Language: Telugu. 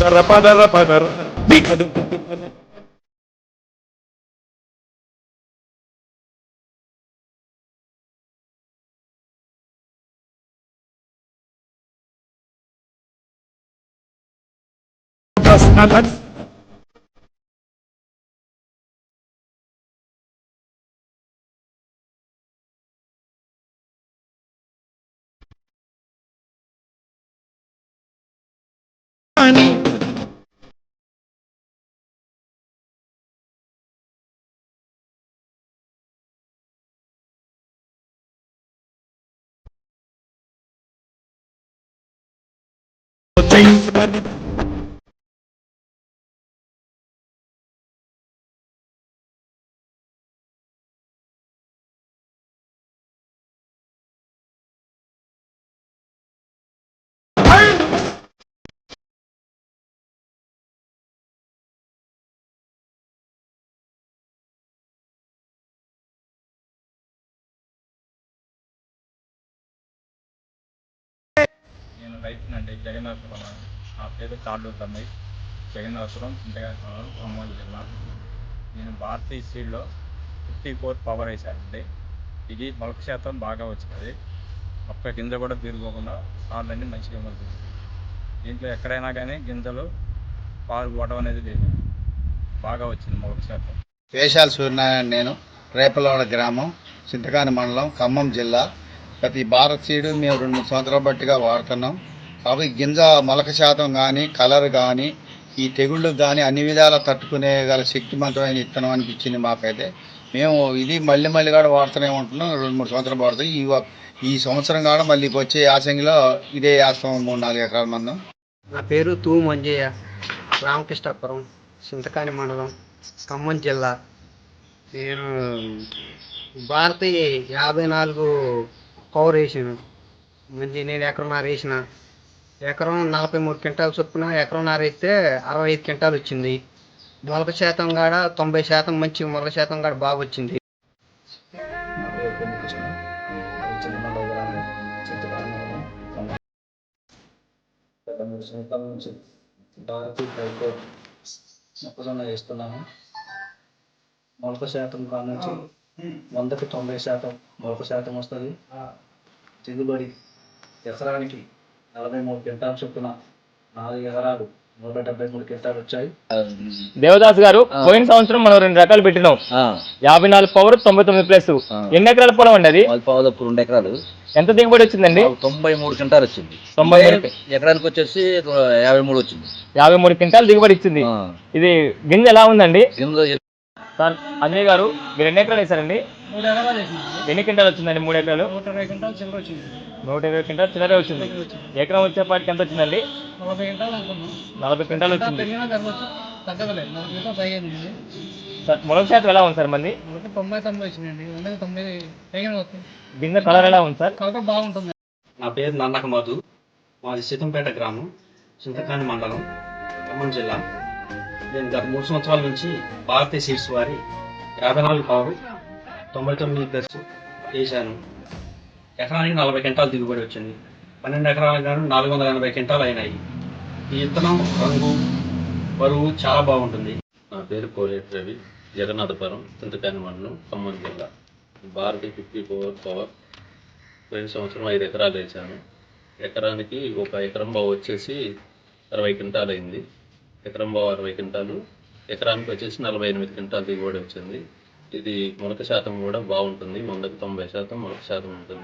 పదర పదర నేను రైతునండి జగన్నాథపురం. నా పేరు తాళ్ళూరు తమ్మి. జగన్నాథపురం చింతగారి ఖమ్మం జిల్లా. నేను భారతీయ సీడ్లో 54 పవర్ వేసానండి. ఇది మొలక శాతం బాగా వచ్చింది. ఒక్క గింజ కూడా తిరిగిపోకుండా కాళ్ళన్నీ మంచిగా ఉంటుంది. దీంట్లో ఎక్కడైనా కానీ గింజలు పాలు పోవడం అనేది లేదు. బాగా వచ్చింది మొలక శాతం. వేషాల సూర్యనారాయణ. నేను రేపలవాడ గ్రామం, చింతకాని మండలం, ఖమ్మం జిల్లా. ప్రతి భారత్ సీడు మేము 2-3 సంవత్సరాల బట్టిగా వాడుతున్నాం. కాబట్టి గింజ మొలక శాతం కానీ, కలర్ కానీ, ఈ తెగుళ్ళకు కానీ అన్ని విధాలా తట్టుకునే గల శక్తివంతమైన విత్తనం అనిపించింది మాకైతే. మేము ఇది మళ్ళీ కూడా వాడుతూనే ఉంటున్నాం. 2-3 సంవత్సరాలు వాడుతాం. ఈ సంవత్సరం కూడా మళ్ళీ వచ్చే యాసంగిలో ఇదే వేస్తాం. 3-4 ఎకరాల మందం. నా పేరు తూ మంజయ్య, రామకృష్ణాపురం, చింతకాని మండలం, ఖమ్మం జిల్లా. నేను భారతీయ 54 పవర్ వేసాను. మంచి నేను ఎకరన్నర వేసిన. ఎకరం 43 క్వింటాలు చొప్పున ఎకరన్నర వేస్తే 65 క్వింటాలు వచ్చింది. మొలక శాతం కాడ 90% మంచి మొలక శాతం కాడ బాగా వచ్చింది. మొక్కజొన్న వేస్తున్నాను. మొలక శాతం కానుంచి 100కి 90% మొలక శాతం వస్తుంది. దిగుబడి ఎకరానికి 43 క్వింటాలు చొప్పున 4 ఎకరాలు 173 క్వింటాలు వచ్చాయి. దేవదాస్ గారు, పోయిన సంవత్సరం మనం 2 రకాలు పెట్టినాం. 54 పవర్, 99+. ఎన్ని ఎకరాల పొలం అండి అది? 2 ఎకరాలు. ఎంత దిగుబడి వచ్చిందండి? 93 క్వింటాలు వచ్చింది. 93 ఎకరానికి వచ్చేసి 53 వచ్చింది. 53 క్వింటాలు దిగుబడి ఇచ్చింది. ఇది గింజ ఎలా ఉందండి? గింజ సార్ అంజయ్ గారు, మీరు ఎన్ని ఎకరాలు వేసారండి? 3 ఎకరాలు వేసింది. ఎన్ని క్వింటాలు వచ్చిందండి? 3 ఎకరాలు 120 క్వింటాలు చిల్లర వచ్చింది. 120 క్వింటాలు చిల్లరే వచ్చింది. ఎకరం వచ్చేపాటికి ఎంత వచ్చిందండి? 40 క్వింటాలు అనుకున్నాం. 40 క్వింటాలు వచ్చింది. పెరిగినా తగ్గవచ్చు, తగ్గలేదు. 40 క్వింటాలు పైగా సార్ మొలక శాతం ఎలా ఉంది సార్? మంది 90 వచ్చిందండి. 90 పైగా వస్తుంది. గింజ కలర్ ఎలా ఉంది సార్? కలర్ బాగుంటుంది. నా పేరు నన్నక మధు. మాది సీతంపేట గ్రామం, చింతకాని మండలం, ఖమ్మం జిల్లా. నేను గత 3 సంవత్సరాల నుంచి భారతీయ సీడ్స్ వారి 54 పవర్ 99+ వేసాను. ఎకరానికి 40 క్వింటాలు దిగుబడి వచ్చింది. 12 ఎకరాలకు గాను 480 క్వింటాలు అయినాయి. ఈ విత్తనం రంగు, బరువు చాలా బాగుంటుంది. నా పేరు కోలేటి రవి, జగన్నాథపురం, చింతకాని మండలం, ఖమ్మం జిల్లా. భారతీయ 54 పవర్ పోయిన సంవత్సరం 5 ఎకరాలు వేసాను. ఎకరానికి 1 ఎకరం బావు వచ్చేసి 60 క్వింటాలు అయింది. ఎకరం బావు 60 క్వింటాలు, ఎకరానికి వచ్చేసి 48 క్వింటాలు దిగుబడి వచ్చింది. ఇది మొలక శాతం కూడా బాగుంటుంది. 100కి 90% మొలక శాతం ఉంటుంది.